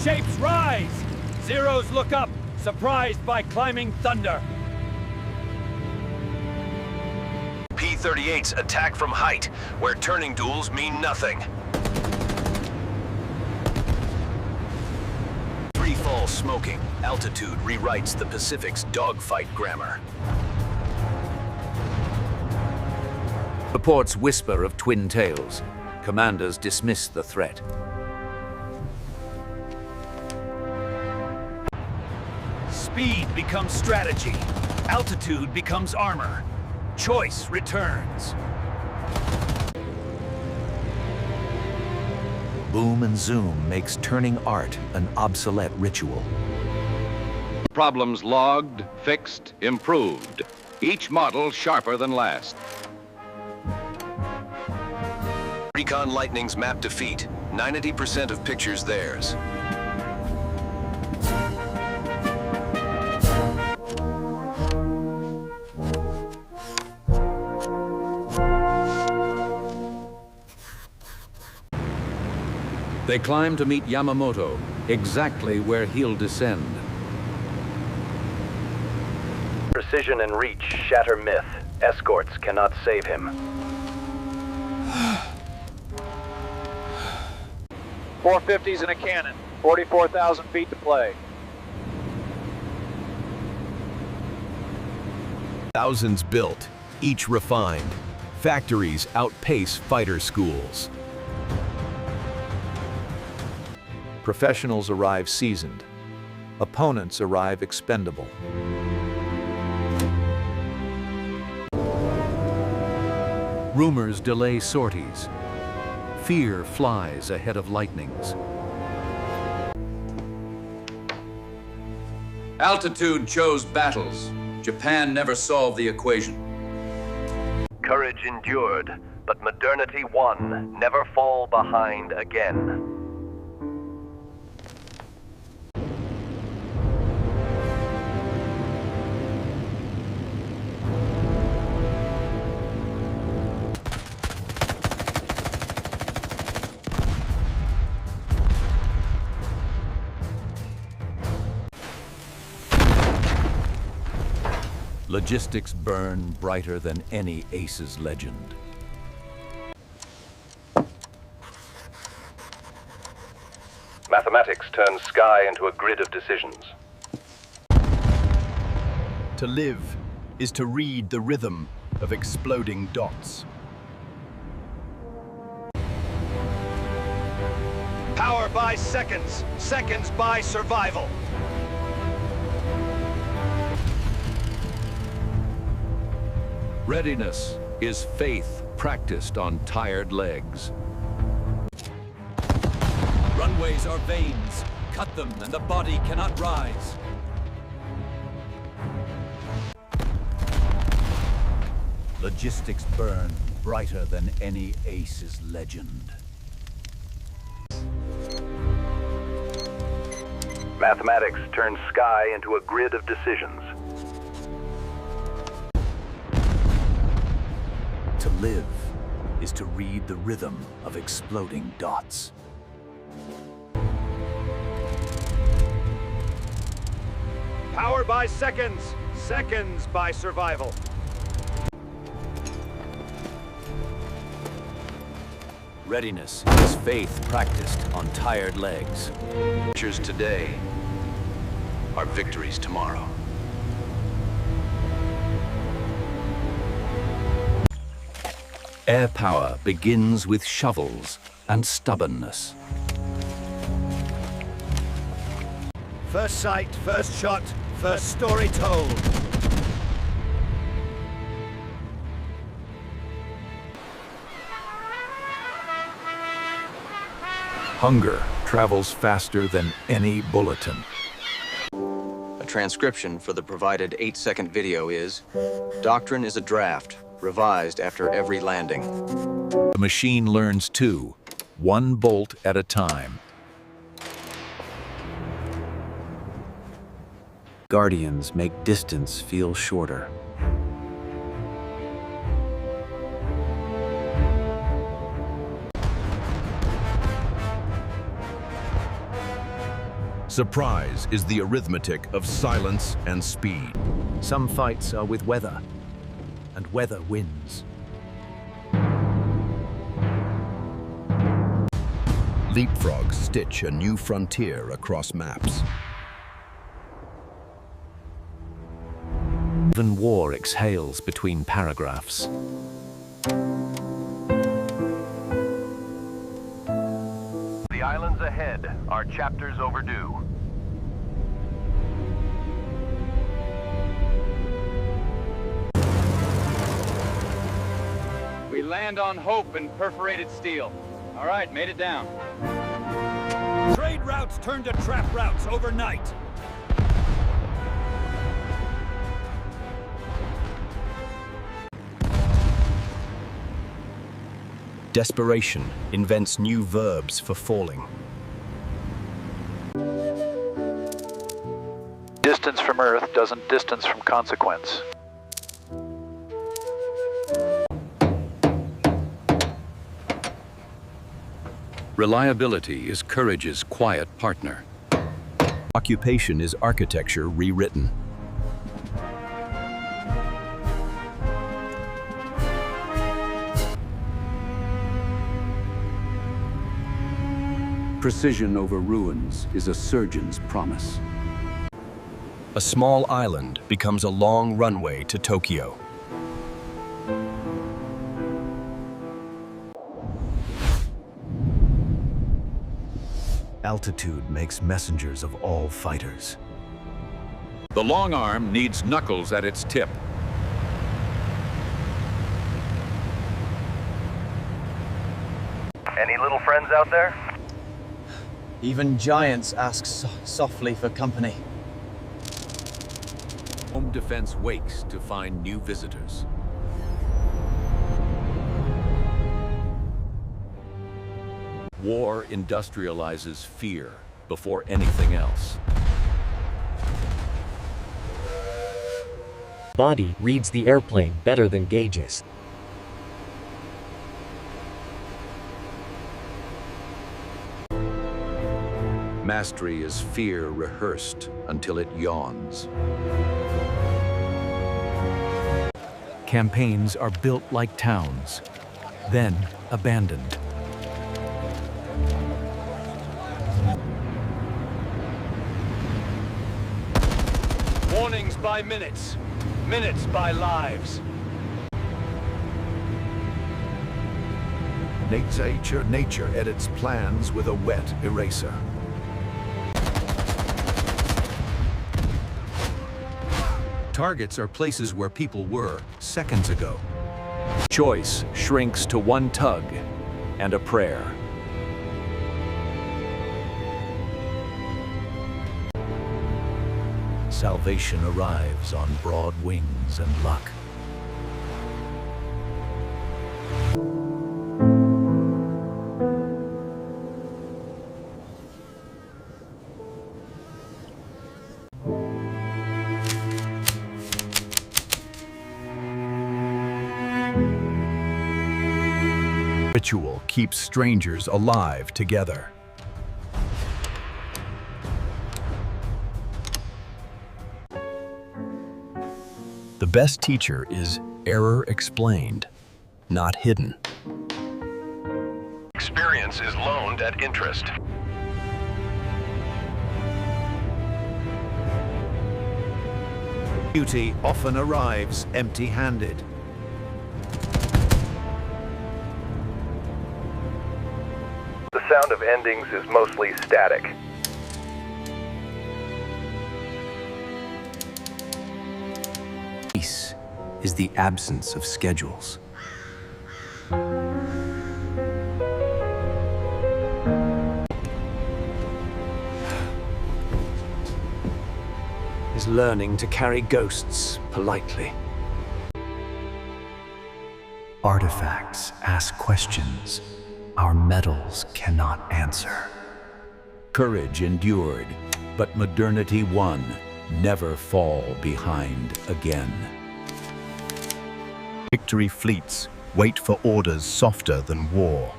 shapes rise! Zeros look up, surprised by climbing thunder. P-38s attack from height, where turning duels mean nothing. Free fall smoking. Altitude rewrites the Pacific's dogfight grammar. Reports whisper of twin tails. Commanders dismiss the threat. Speed becomes strategy. Altitude becomes armor. Choice returns. Boom and zoom makes turning art an obsolete ritual. Problems logged, fixed, improved. Each model sharper than last. Recon Lightning's map defeat. 90% of pictures theirs. They climb to meet Yamamoto, exactly where he'll descend. Precision and reach shatter myth. Escorts cannot save him. 450s and a cannon. 44,000 feet to play. Thousands built, each refined. Factories outpace fighter schools. Professionals arrive seasoned. Opponents arrive expendable. Rumors delay sorties. Fear flies ahead of lightnings. Altitude chose battles. Japan never solved the equation. Courage endured, but modernity won. Never fall behind again. Logistics burn brighter than any ace's legend. Mathematics turns sky into a grid of decisions. To live is to read the rhythm of exploding dots. Power by seconds, seconds by survival. Readiness is faith practiced on tired legs. Runways are veins. Cut them and the body cannot rise. Logistics burn brighter than any ace's legend. Mathematics turns sky into a grid of decisions. To live is to read the rhythm of exploding dots. Power by seconds, seconds by survival. Readiness is faith practiced on tired legs. Victories today are victories tomorrow. Air power begins with shovels and stubbornness. First sight, first shot, first story told. Hunger travels faster than any bulletin. A transcription for the provided 8-second video is, Doctrine is a draft, revised after every landing. The machine learns too, one bolt at a time. Guardians make distance feel shorter. Surprise is the arithmetic of silence and speed. Some fights are with weather, and weather wins. Leapfrogs stitch a new frontier across maps. Even war exhales between paragraphs. The islands ahead are chapters overdue. We land on hope and perforated steel. All right, made it down. Trade routes turned to trap routes overnight. Desperation invents new verbs for falling. Distance from Earth doesn't distance from consequence. Reliability is courage's quiet partner. Occupation is architecture rewritten. Precision over ruins is a surgeon's promise. A small island becomes a long runway to Tokyo. Altitude makes messengers of all fighters. The long arm needs knuckles at its tip. Any little friends out there? Even giants ask softly for company. Home defense wakes to find new visitors. War industrializes fear before anything else. Body reads the airplane better than gauges. Mastery is fear rehearsed until it yawns. Campaigns are built like towns, then abandoned. Warnings by minutes. Minutes by lives. Nature edits plans with a wet eraser. Targets are places where people were seconds ago. Choice shrinks to one tug and a prayer. Salvation arrives on broad wings and luck. Ritual keeps strangers alive together. The best teacher is error explained, not hidden. Experience is loaned at interest. Beauty often arrives empty-handed. The sound of endings is mostly static. Peace is the absence of schedules. Is learning to carry ghosts politely. Artifacts ask questions our medals cannot answer. Courage endured, but modernity won. Never fall behind again. Victory fleets wait for orders softer than war.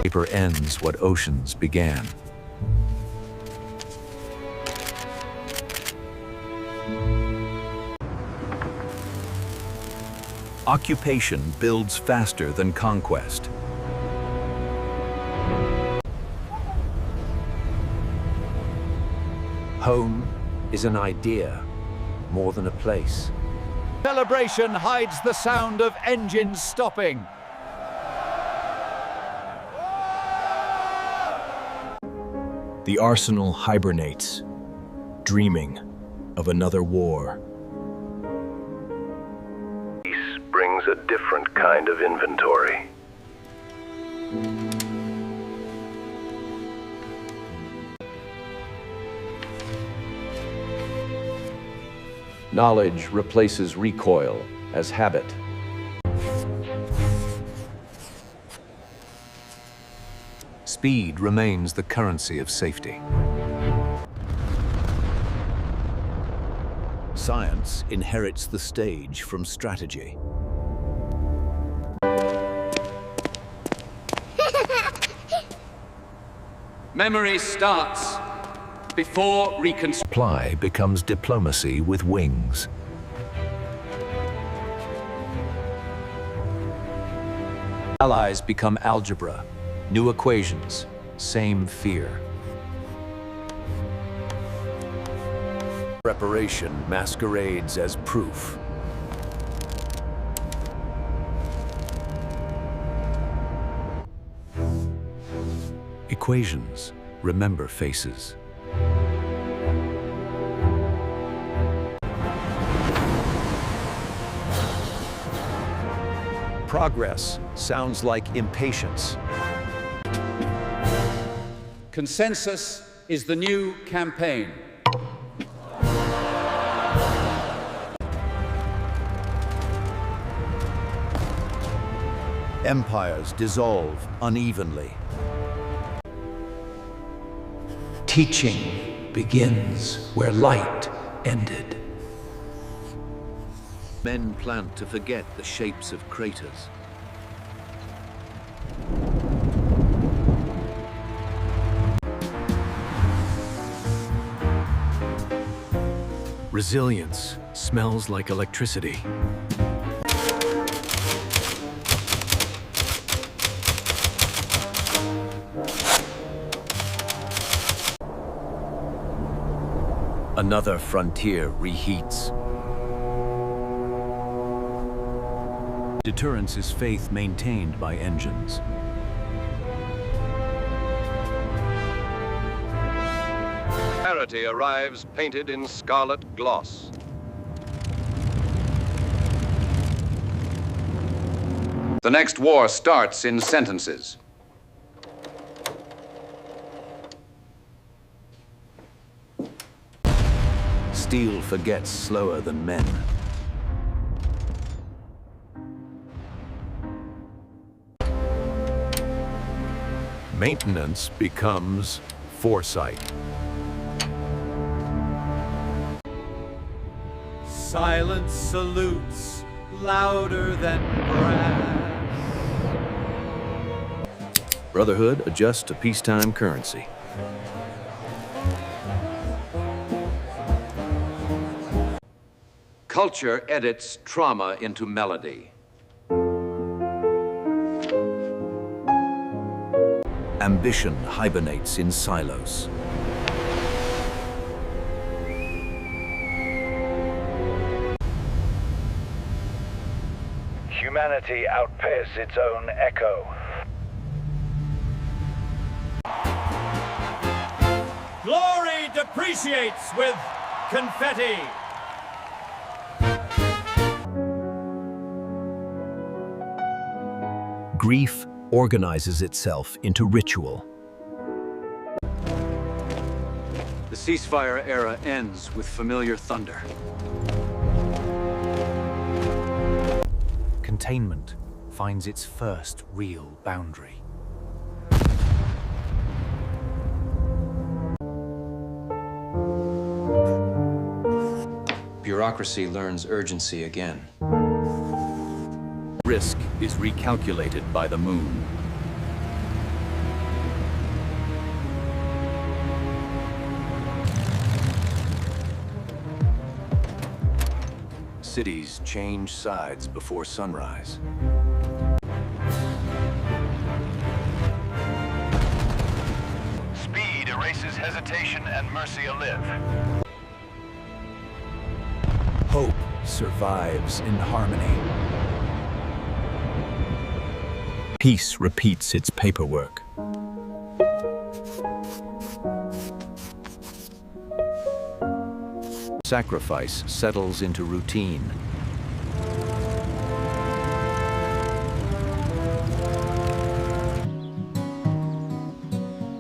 Paper ends what oceans began. Occupation builds faster than conquest. Home is an idea, more than a place. Celebration hides the sound of engines stopping. The arsenal hibernates, dreaming of another war. Peace brings a different kind of inventory. Knowledge replaces recoil as habit. Speed remains the currency of safety. Science inherits the stage from strategy. Memory starts before reconstruction. Supply becomes diplomacy with wings. Allies become algebra, new equations, same fear. Preparation masquerades as proof. Equations remember faces. Progress sounds like impatience. Consensus is the new campaign. Empires dissolve unevenly. Teaching begins where light ended. Men plant to forget the shapes of craters. Resilience smells like electricity. Another frontier reheats. Deterrence is faith maintained by engines. Superiority arrives painted in scarlet gloss. The next war starts in sentences. Steel forgets slower than men. Maintenance becomes foresight. Silence salutes louder than brass. Brotherhood adjusts to peacetime currency. Culture edits trauma into melody. Ambition hibernates in silos. Humanity outpaces its own echo. Glory depreciates with confetti. Grief organizes itself into ritual. The ceasefire era ends with familiar thunder. Containment finds its first real boundary. Bureaucracy learns urgency again. Risk is recalculated by the moon. Cities change sides before sunrise. Speed erases hesitation and mercy alive. Hope survives in harmony. Peace repeats its paperwork. Sacrifice settles into routine.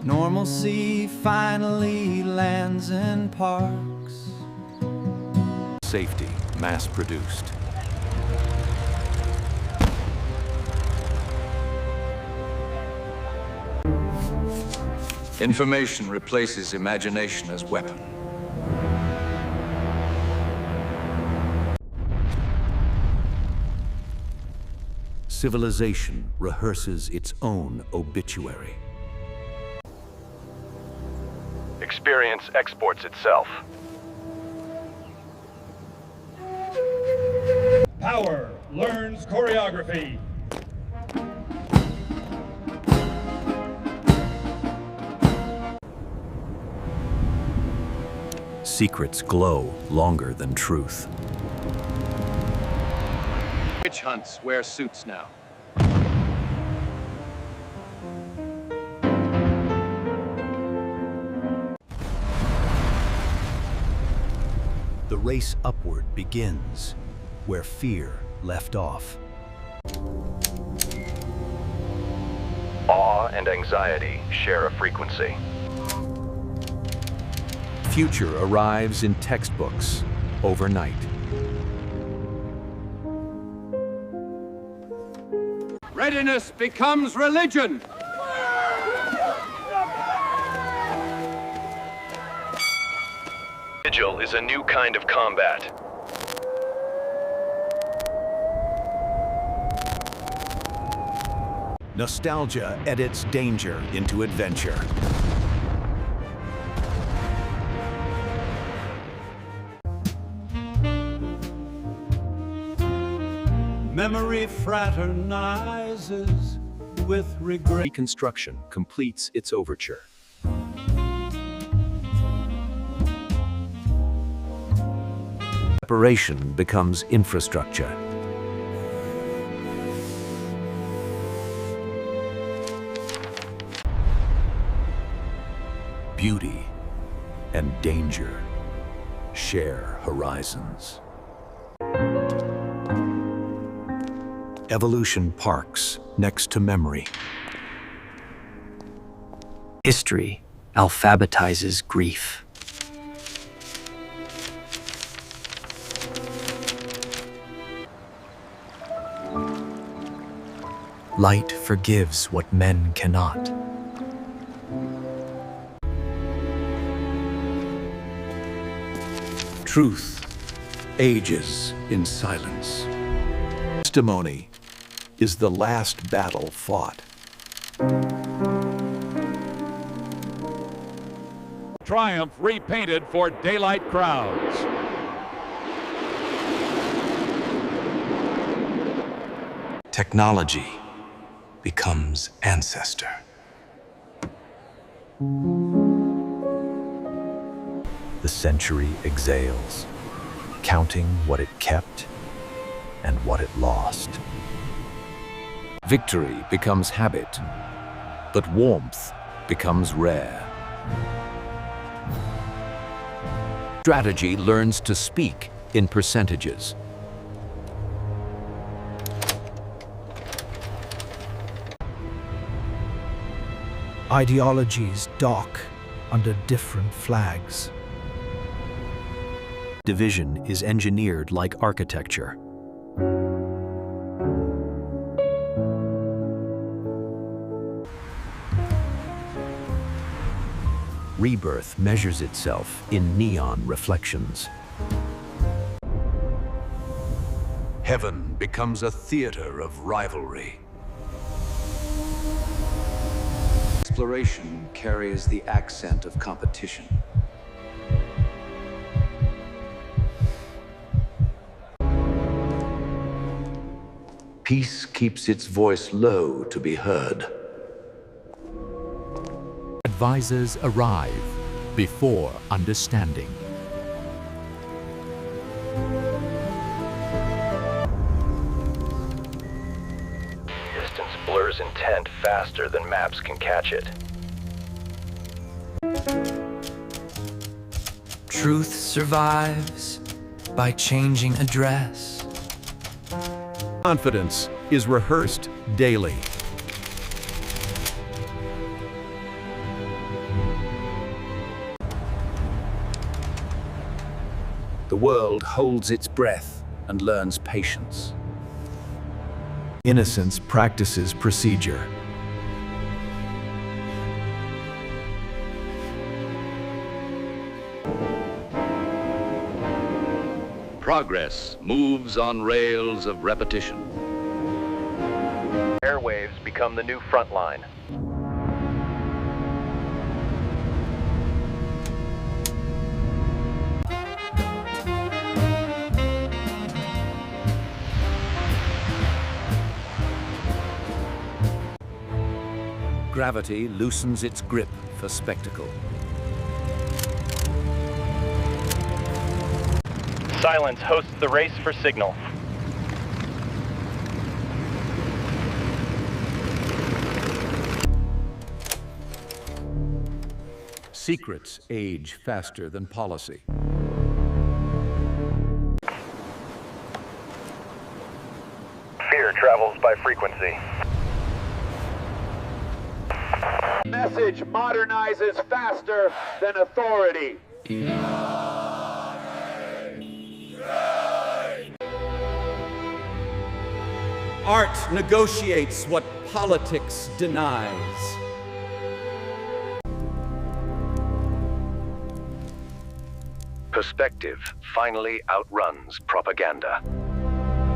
Normalcy finally lands in parks. Safety, mass-produced. Information replaces imagination as weapon. Civilization rehearses its own obituary. Experience exports itself. Power learns choreography. Secrets glow longer than truth. Witch hunts wear suits now. The race upward begins, where fear left off. Awe and anxiety share a frequency. Future arrives in textbooks overnight. Readiness becomes religion. Vigil is a new kind of combat. Nostalgia edits danger into adventure. Memory fraternizes with regret. Reconstruction completes its overture. Separation becomes infrastructure. Beauty and danger share horizons. Evolution parks next to memory. History alphabetizes grief. Light forgives what men cannot. Truth ages in silence. Testimony is the last battle fought. Triumph repainted for daylight crowds. Technology becomes ancestor. The century exhales, counting what it kept and what it lost. Victory becomes habit, but warmth becomes rare. Strategy learns to speak in percentages. Ideologies dock under different flags. Division is engineered like architecture. Rebirth measures itself in neon reflections. Heaven becomes a theater of rivalry. Exploration carries the accent of competition. Peace keeps its voice low to be heard. Advisors arrive before understanding. Distance blurs intent faster than maps can catch it. Truth survives by changing address. Confidence is rehearsed daily. The world holds its breath and learns patience. Innocence practices procedure. Progress moves on rails of repetition. Airwaves become the new front line. Gravity loosens its grip for spectacle. Silence hosts the race for signal. Secrets age faster than policy. Fear travels by frequency. Message modernizes faster than authority. Art negotiates what politics denies. Perspective finally outruns propaganda.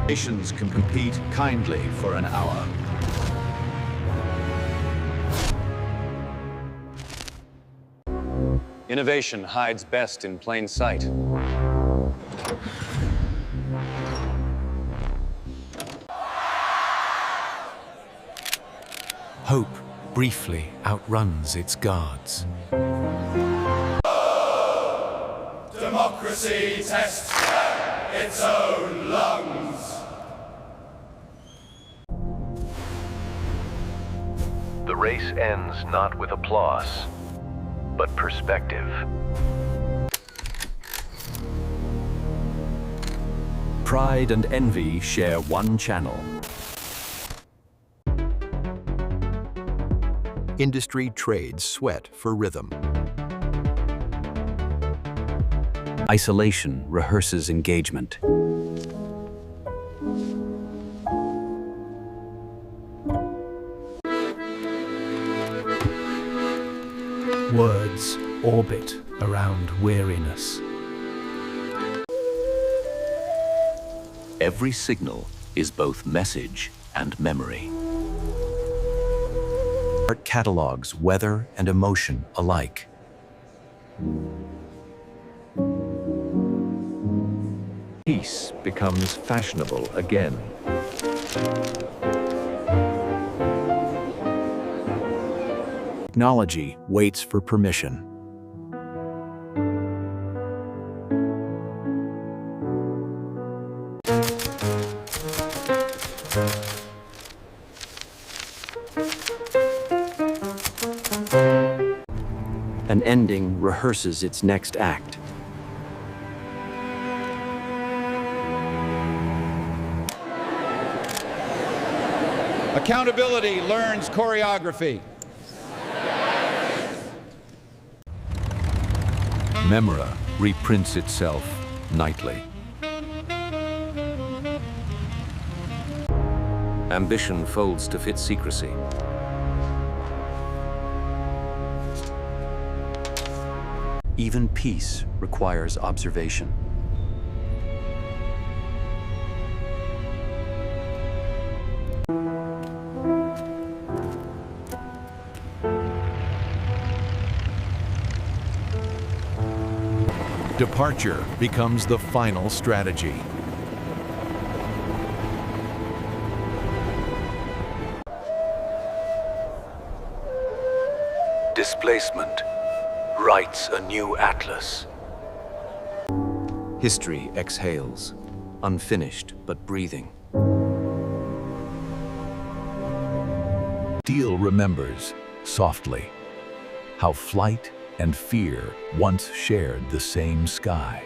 Nations can compete kindly for an hour. Innovation hides best in plain sight. Hope briefly outruns its guards. Democracy tests its own lungs. The race ends not with applause, but perspective. Pride and envy share one channel. Industry trades sweat for rhythm. Isolation rehearses engagement. Words orbit around weariness. Every signal is both message and memory. Art catalogs weather and emotion alike. Peace becomes fashionable again. Technology waits for permission. An ending rehearses its next act. Accountability learns choreography. Memora reprints itself nightly. Ambition folds to fit secrecy. Even peace requires observation. Departure becomes the final strategy. displacement writes a new atlas. History exhales, unfinished but breathing. Steel remembers, softly, how flight and fear once shared the same sky.